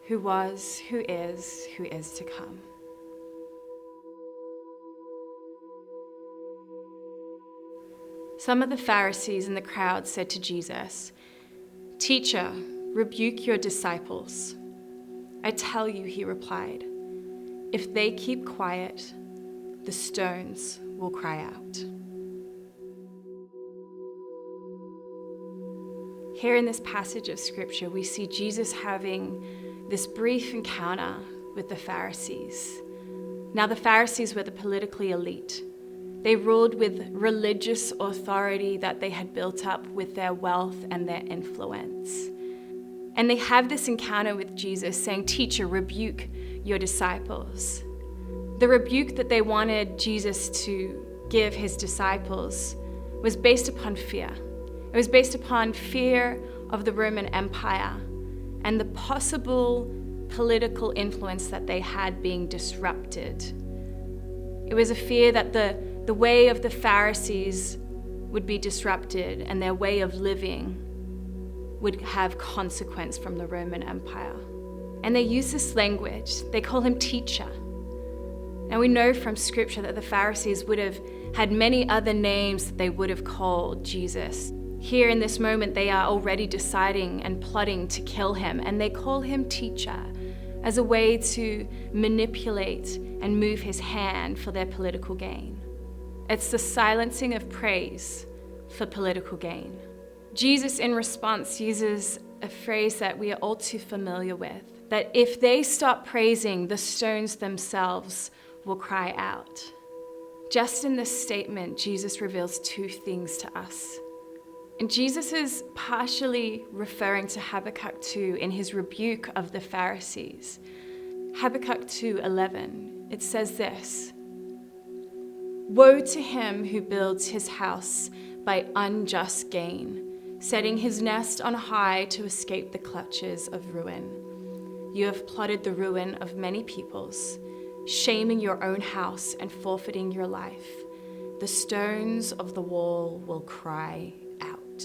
who was, who is to come. Some of the Pharisees in the crowd said to Jesus, "Teacher, rebuke your disciples." "I tell you," he replied, "if they keep quiet, the stones will cry out." Here in this passage of scripture, we see Jesus having this brief encounter with the Pharisees. Now, the Pharisees were the politically elite. They ruled with religious authority that they had built up with their wealth and their influence. And they have this encounter with Jesus saying, "Teacher, rebuke your disciples." The rebuke that they wanted Jesus to give his disciples was based upon fear. It was based upon fear of the Roman Empire and the possible political influence that they had being disrupted. It was a fear that the way of the Pharisees would be disrupted and their way of living would have consequence from the Roman Empire. And they use this language. They call him teacher. And we know from scripture that the Pharisees would have had many other names that they would have called Jesus. Here in this moment, they are already deciding and plotting to kill him, and they call him teacher as a way to manipulate and move his hand for their political gain. It's the silencing of praise for political gain. Jesus, in response, uses a phrase that we are all too familiar with, that if they stop praising, the stones themselves will cry out. Just in this statement, Jesus reveals two things to us. And Jesus is partially referring to Habakkuk 2 in his rebuke of the Pharisees. Habakkuk 2:11, it says this, "Woe to him who builds his house by unjust gain, setting his nest on high to escape the clutches of ruin. You have plotted the ruin of many peoples, shaming your own house and forfeiting your life. The stones of the wall will cry out."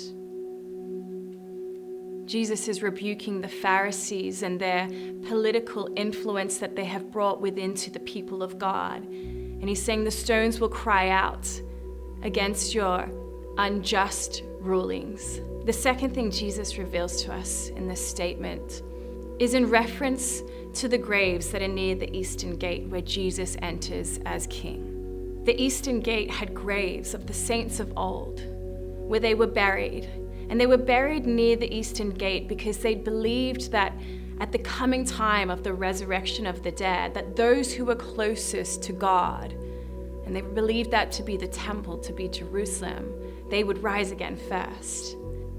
Jesus is rebuking the Pharisees and their political influence that they have brought within to the people of God. And he's saying the stones will cry out against your unjust rulings. The second thing Jesus reveals to us in this statement is in reference to the graves that are near the eastern gate where Jesus enters as king. The eastern gate had graves of the saints of old where they were buried. And they were buried near the eastern gate because they believed that at the coming time of the resurrection of the dead, that those who were closest to God, and they believed that to be the temple, to be Jerusalem, they would rise again first.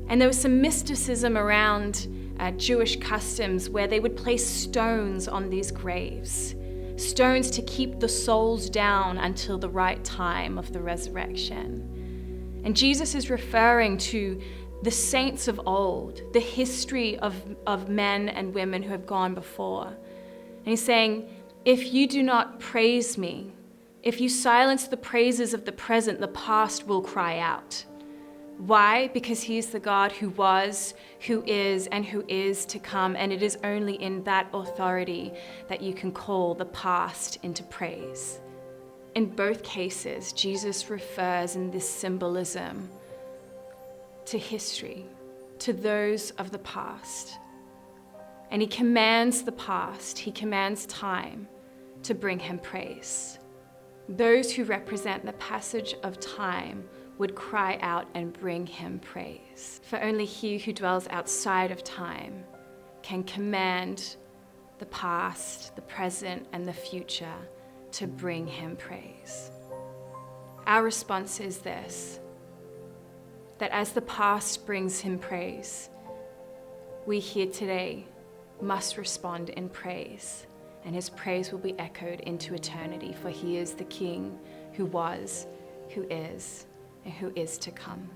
And there was some mysticism around Jewish customs where they would place stones on these graves, stones to keep the souls down until the right time of the resurrection. And Jesus is referring to the saints of old, the history of men and women who have gone before. And he's saying, if you do not praise me, if you silence the praises of the present, the past will cry out. Why? Because he is the God who was, who is, and who is to come. And it is only in that authority that you can call the past into praise. In both cases, Jesus refers in this symbolism to history, to those of the past. And he commands the past, he commands time to bring him praise. Those who represent the passage of time would cry out and bring him praise. For only he who dwells outside of time can command the past, the present, and the future to bring him praise. Our response is this, that as the past brings him praise, we here today must respond in praise, and his praise will be echoed into eternity, for he is the King who was, who is, and who is to come.